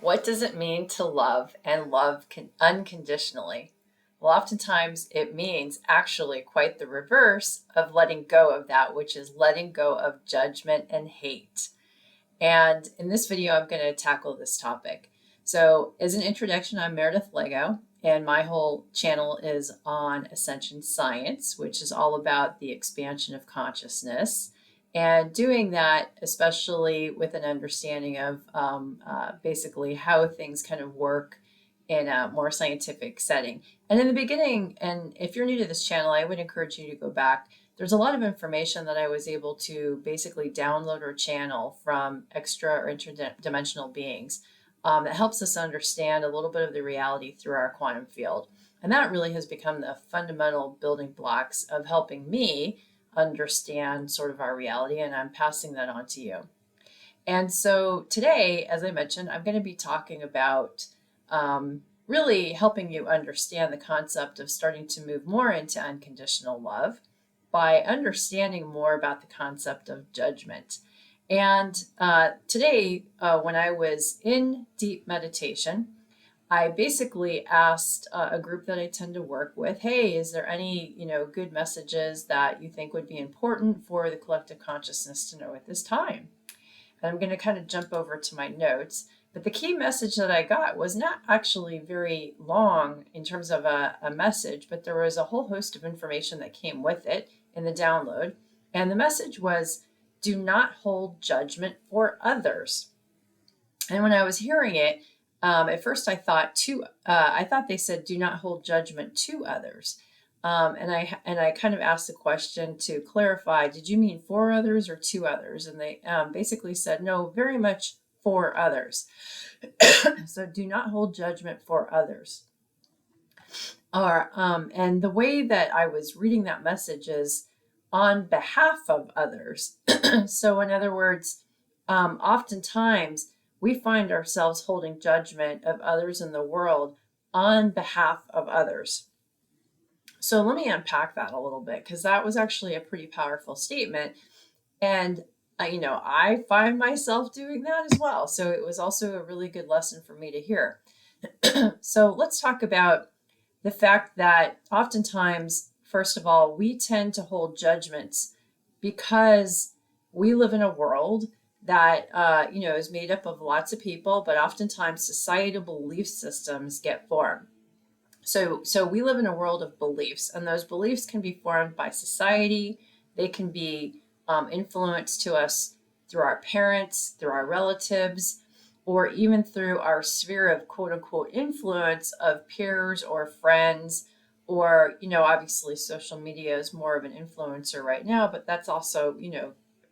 What does it mean to love and love unconditionally? Well, oftentimes it means actually quite the reverse of letting go of that, which is letting go of judgment and hate. And in this video, I'm going to tackle this topic. So, as an introduction, I'm Meredith Lego, and my whole channel is on Ascension science, which is all about the expansion of consciousness. And doing that, especially with an understanding of basically how things kind of work in a more scientific setting. And in the beginning, and if you're new to this channel, I would encourage you to go back. There's a lot of information that I was able to basically download or channel from extra or interdimensional beings that helps us understand a little bit of the reality through our quantum field. And that really has become the fundamental building blocks of helping me understand sort of our reality, and I'm passing that on to you. And so today, as I mentioned, I'm going to be talking about really helping you understand the concept of starting to move more into unconditional love by understanding more about the concept of judgment. And today, when I was in deep meditation, I basically asked a group that I tend to work with, hey, is there any, good messages that you think would be important for the collective consciousness to know at this time? And I'm going to kind of jump over to my notes. But the key message that I got was not actually very long in terms of a message, but there was a whole host of information that came with it in the download. And the message was, do not hold judgment for others. And when I was hearing it, at first I thought they said, do not hold judgment to others. And I kind of asked the question to clarify, did you mean for others or to others? And they basically said, no, very much for others. So do not hold judgment for others. And the way that I was reading that message is on behalf of others. So in other words, oftentimes we find ourselves holding judgment of others in the world on behalf of others. So let me unpack that a little bit, because that was actually a pretty powerful statement. And, I find myself doing that as well. So it was also a really good lesson for me to hear. So let's talk about the fact that oftentimes, first of all, we tend to hold judgments because we live in a world that, is made up of lots of people, but oftentimes societal belief systems get formed. So we live in a world of beliefs, and those beliefs can be formed by society. They can be influenced to us through our parents, through our relatives, or even through our sphere of quote unquote influence of peers or friends, or, obviously social media is more of an influencer right now, but that's also,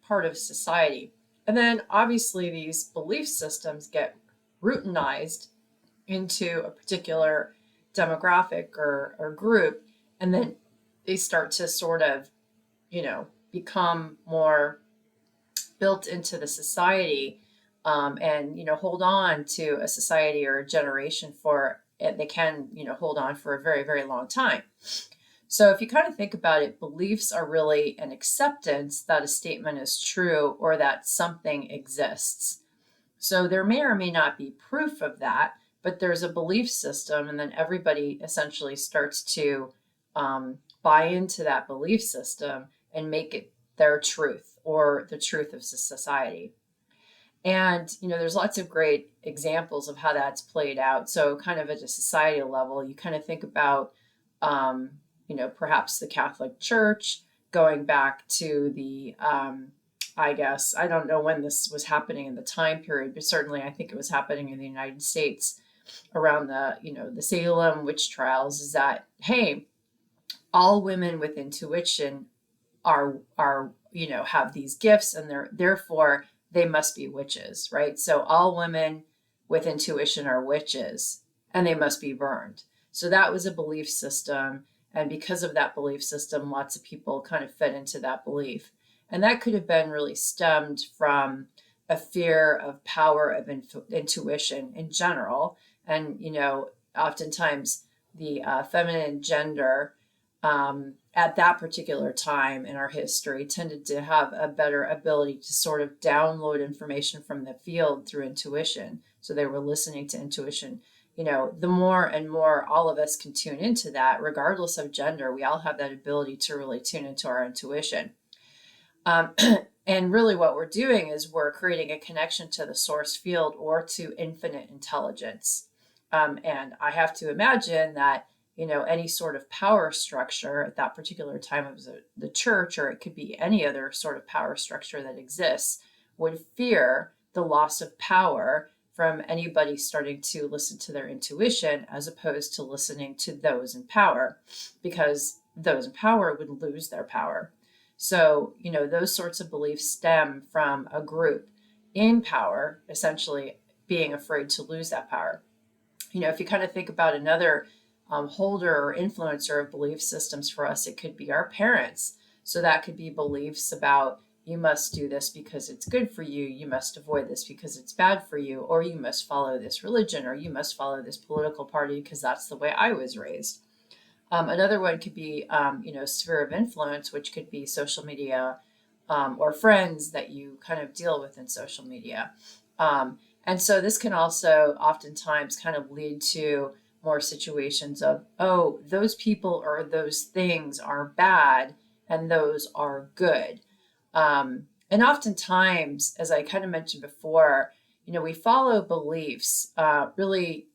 part of society. And then obviously these belief systems get routinized into a particular demographic or group, and then they start to sort of, become more built into the society, and hold on to a society or a generation for it. They can hold on for a very, very long time. So if you kind of think about it, beliefs are really an acceptance that a statement is true or that something exists. So there may or may not be proof of that, but there's a belief system, and then everybody essentially starts to buy into that belief system and make it their truth or the truth of society. And, there's lots of great examples of how that's played out. So kind of at a societal level, you kind of think about, perhaps the Catholic Church going back to the, I guess, I don't know when this was happening in the time period, but certainly I think it was happening in the United States around the Salem witch trials, is that, hey, all women with intuition are have these gifts, and therefore they must be witches, right? So all women with intuition are witches, and they must be burned. So that was a belief system, and because of that belief system, lots of people kind of fed into that belief. And that could have been really stemmed from a fear of power of intuition in general. And, oftentimes the feminine gender at that particular time in our history tended to have a better ability to sort of download information from the field through intuition. So they were listening to intuition. The more and more all of us can tune into that, regardless of gender, we all have that ability to really tune into our intuition. Um, and really what we're doing is we're creating a connection to the source field or to infinite intelligence. And I have to imagine that, any sort of power structure at that particular time of the church, or it could be any other sort of power structure that exists, would fear the loss of power from anybody starting to listen to their intuition as opposed to listening to those in power, because those in power would lose their power. So, those sorts of beliefs stem from a group in power, essentially being afraid to lose that power. If you kind of think about another holder or influencer of belief systems for us, it could be our parents. So that could be beliefs about, you must do this because it's good for you, you must avoid this because it's bad for you, or you must follow this religion, or you must follow this political party because that's the way I was raised. Another one could be, sphere of influence, which could be social media, or friends that you kind of deal with in social media. And so this can also oftentimes kind of lead to more situations of, oh, those people or those things are bad and those are good. And oftentimes, as I kind of mentioned before, we follow beliefs really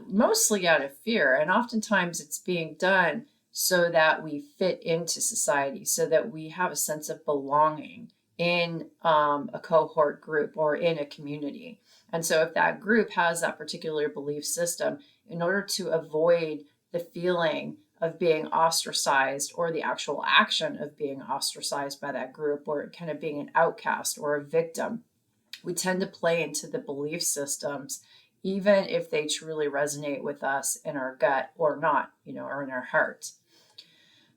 mostly out of fear. And oftentimes it's being done so that we fit into society, so that we have a sense of belonging in a cohort group or in a community. And so if that group has that particular belief system, in order to avoid the feeling of being ostracized or the actual action of being ostracized by that group, or kind of being an outcast or a victim, we tend to play into the belief systems, even if they truly resonate with us in our gut or not, or in our heart.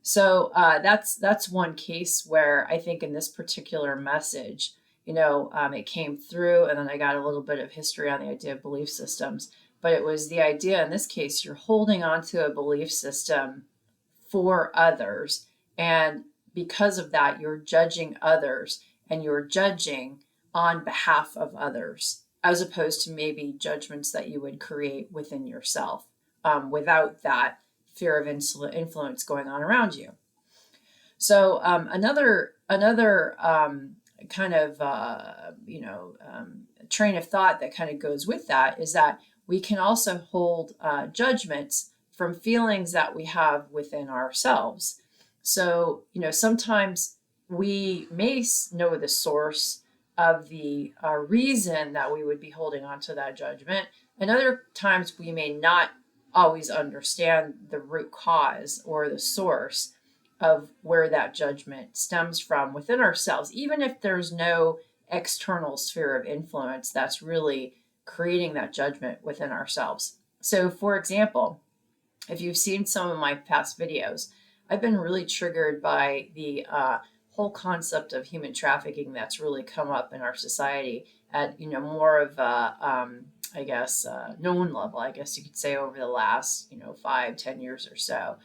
So that's one case where I think in this particular message, it came through, and then I got a little bit of history on the idea of belief systems. But it was the idea in this case, you're holding on to a belief system for others. And because of that, you're judging others, and you're judging on behalf of others, as opposed to maybe judgments that you would create within yourself, without that fear of influence going on around you. So another kind of train of thought that kind of goes with that is that we can also hold judgments from feelings that we have within ourselves. So sometimes we may know the source of the reason that we would be holding on to that judgment, and other times we may not always understand the root cause or the source of where that judgment stems from within ourselves, even if there's no external sphere of influence that's really creating that judgment within ourselves. So, for example, if you've seen some of my past videos, I've been really triggered by the whole concept of human trafficking that's really come up in our society at more of a known level, I guess you could say, over the last 5-10 years or so.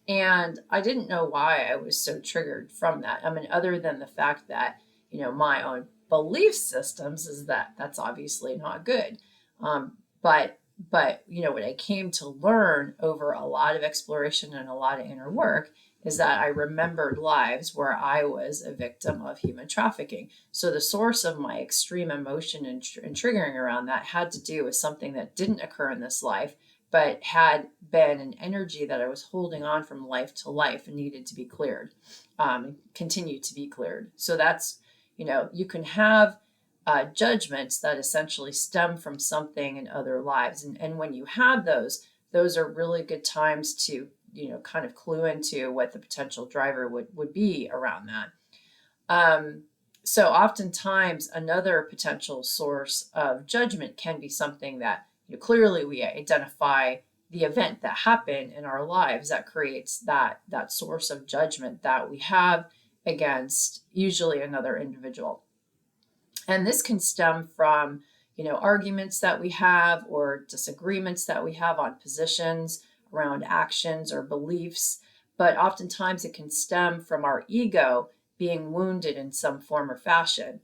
And I didn't know why I was so triggered from that. I mean, other than the fact that my own belief systems is that that's obviously not good. But what I came to learn over a lot of exploration and a lot of inner work is that I remembered lives where I was a victim of human trafficking. So the source of my extreme emotion and triggering around that had to do with something that didn't occur in this life, but had been an energy that I was holding on from life to life and needed to be cleared, and continue to be cleared. So that's, you can have judgments that essentially stem from something in other lives. And when you have those are really good times to, kind of clue into what the potential driver would be around that. So oftentimes another potential source of judgment can be something that clearly we identify the event that happened in our lives that creates that source of judgment that we have against usually another individual. And this can stem from, arguments that we have or disagreements that we have on positions around actions or beliefs. But oftentimes it can stem from our ego being wounded in some form or fashion.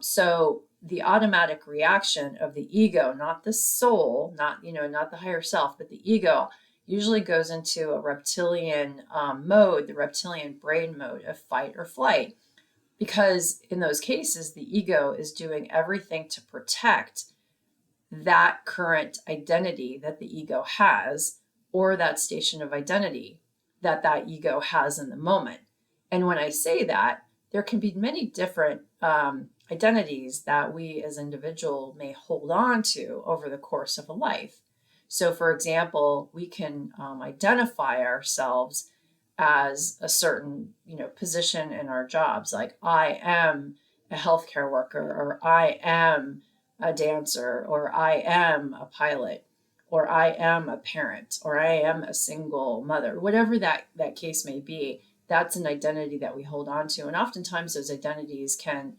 So the automatic reaction of the ego, not the soul, not the higher self, but the ego usually goes into a reptilian mode, the reptilian brain mode of fight or flight. Because in those cases, the ego is doing everything to protect that current identity that the ego has, or that station of identity that ego has in the moment. And when I say that, there can be many different identities that we as individual may hold on to over the course of a life. So, for example, we can identify ourselves as a certain position in our jobs, like I am a healthcare worker, or I am a dancer, or I am a pilot, or I am a parent, or I am a single mother, whatever that case may be. That's an identity that we hold on to. And oftentimes those identities can,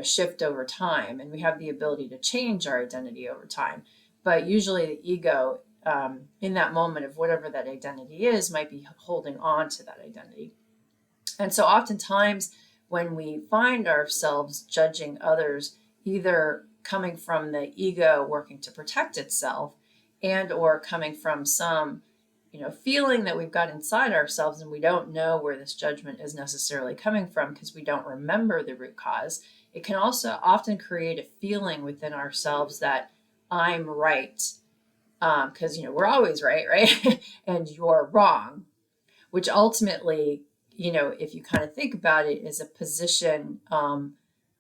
shift over time, and we have the ability to change our identity over time. But usually the ego, in that moment of whatever that identity is, might be holding on to that identity. And so oftentimes when we find ourselves judging others, either coming from the ego working to protect itself, and or coming from some feeling that we've got inside ourselves, and we don't know where this judgment is necessarily coming from because we don't remember the root cause, it can also often create a feeling within ourselves that I'm right, because we're always right? And you're wrong, which ultimately, if you kind of think about it, is a position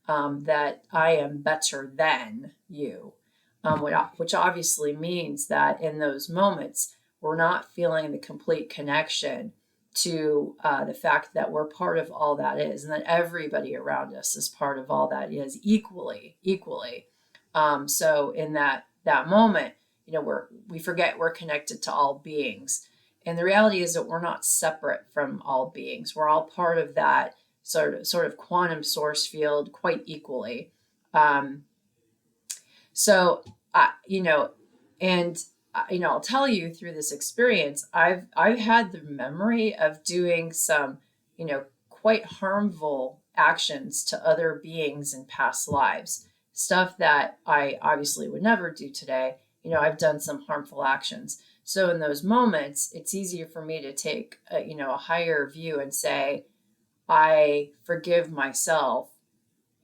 that I am better than you, which obviously means that in those moments, we're not feeling the complete connection to the fact that we're part of all that is, and that everybody around us is part of all that is equally. So in that moment, we forget we're connected to all beings. And the reality is that we're not separate from all beings. We're all part of that sort of quantum source field quite equally. So, and I'll tell you, through this experience, I've had the memory of doing some, quite harmful actions to other beings in past lives. Stuff that I obviously would never do today. I've done some harmful actions. So in those moments, it's easier for me to take a higher view and say, I forgive myself,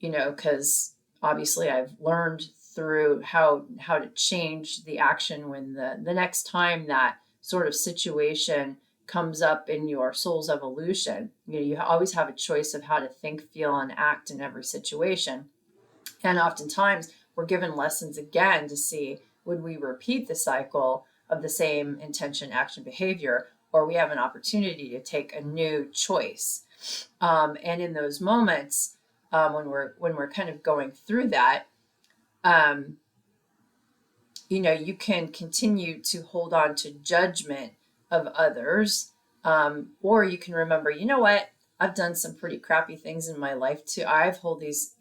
because obviously I've learned through how to change the action when the next time that sort of situation comes up in your soul's evolution. You always have a choice of how to think, feel, and act in every situation. And oftentimes we're given lessons again to see, would we repeat the cycle of the same intention, action, behavior, or we have an opportunity to take a new choice. And in those moments, when we're kind of going through that, you can continue to hold on to judgment of others, or you can remember, what, I've done some pretty crappy things in my life too. I've held these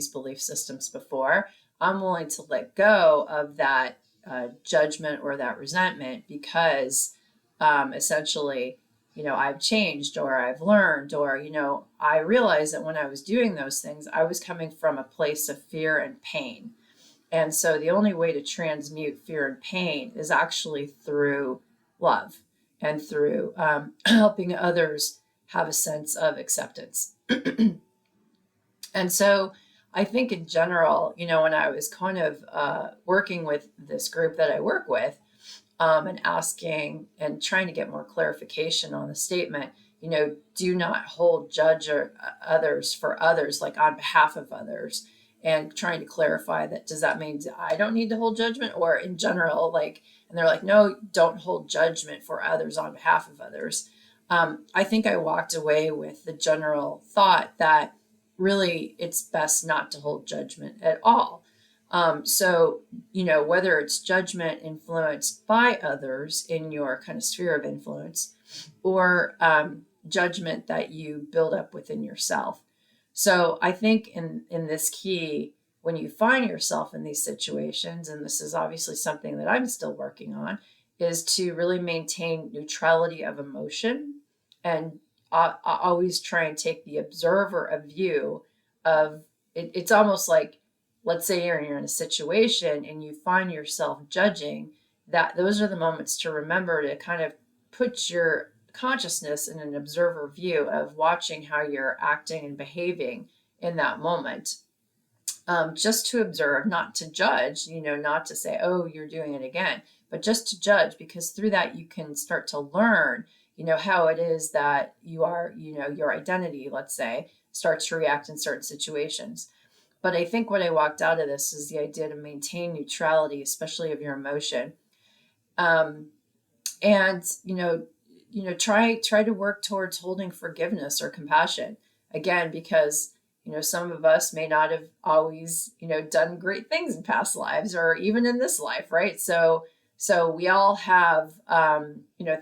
belief systems before. I'm willing to let go of that judgment or that resentment because essentially, I've changed, or I've learned, or, I realized that when I was doing those things, I was coming from a place of fear and pain. And so the only way to transmute fear and pain is actually through love and through helping others have a sense of acceptance. And so I think in general, when I was kind of working with this group that I work with, and asking and trying to get more clarification on the statement, do not hold, judge others for others, like on behalf of others, and trying to clarify that, does that mean I don't need to hold judgment, or in general, and they're like, no, don't hold judgment for others on behalf of others. I think I walked away with the general thought that really it's best not to hold judgment at all. So, whether it's judgment influenced by others in your kind of sphere of influence, or judgment that you build up within yourself. So I think in this key, when you find yourself in these situations, and this is obviously something that I'm still working on, is to really maintain neutrality of emotion, and always try and take the observer of view of it. It's almost like let's say you're in a situation and you find yourself judging, that those are the moments to remember to kind of put your consciousness in an observer view of watching how you're acting and behaving in that moment. Just to observe, not to judge, not to say, oh, you're doing it again, but just to judge, because through that you can start to learn, how it is that you are, your identity, let's say, starts to react in certain situations. But I think what I walked out of this is the idea to maintain neutrality, especially of your emotion. Um, and try to work towards holding forgiveness or compassion, again, because some of us may not have always done great things in past lives or even in this life, right? So we all have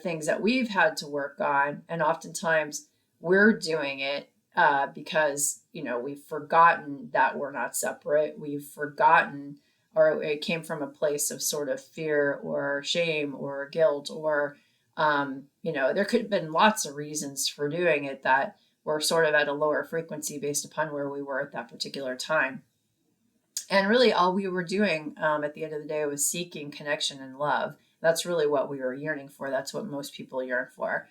things that we've had to work on, and oftentimes we're doing it because we've forgotten that we're not separate. We've forgotten, or it came from a place of sort of fear or shame or guilt, or there could have been lots of reasons for doing it that were sort of at a lower frequency based upon where we were at that particular time. And really all we were doing at the end of the day was seeking connection and love. That's really what we were yearning for. That's what most people yearn for.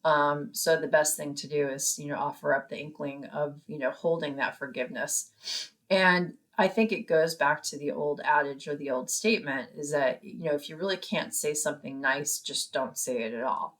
So the best thing to do is, offer up the inkling of, holding that forgiveness. And I think it goes back to the old adage or the old statement is that, if you really can't say something nice, just don't say it at all.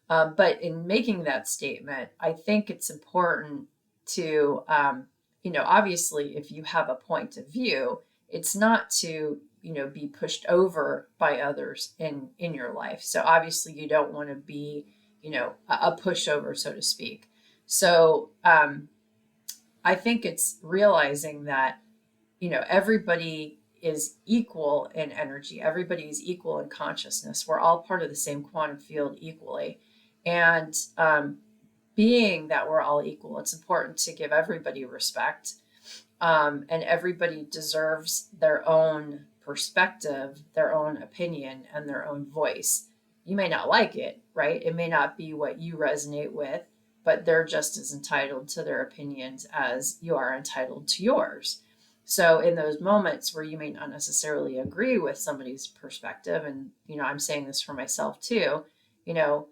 But in making that statement, I think it's important to, obviously, if you have a point of view, it's not to, be pushed over by others in your life. So obviously, you don't want to be, a pushover, so to speak. So I think it's realizing that, everybody is equal in energy. Everybody is equal in consciousness. We're all part of the same quantum field equally. And being that we're all equal, it's important to give everybody respect. And everybody deserves their own perspective, their own opinion, and their own voice. You may not like it, right? It may not be what you resonate with, but they're just as entitled to their opinions as you are entitled to yours. So in those moments where you may not necessarily agree with somebody's perspective, and I'm saying this for myself too, you know,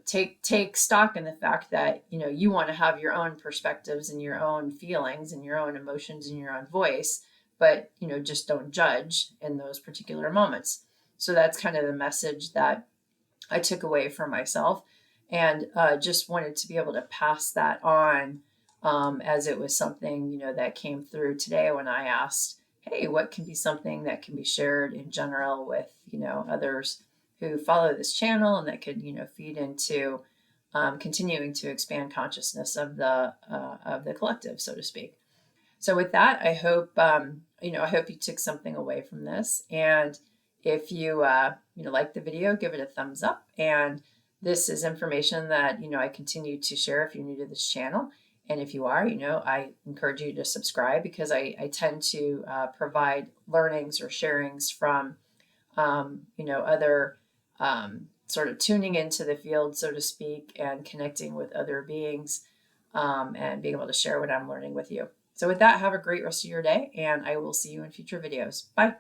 take stock in the fact that you want to have your own perspectives and your own feelings and your own emotions and your own voice, but just don't judge in those particular moments. So that's kind of the message that I took away from myself, and just wanted to be able to pass that on, as it was something that came through today when I asked, hey, what can be something that can be shared in general with others who follow this channel, and that could feed into continuing to expand consciousness of the collective, so to speak. So with that, I hope I hope you took something away from this. And if you like the video, give it a thumbs up. And this is information that I continue to share if you're new to this channel. And if you are, I encourage you to subscribe, because I tend to provide learnings or sharings from other sort of tuning into the field, so to speak, and connecting with other beings, and being able to share what I'm learning with you. So with that, have a great rest of your day, and I will see you in future videos. Bye.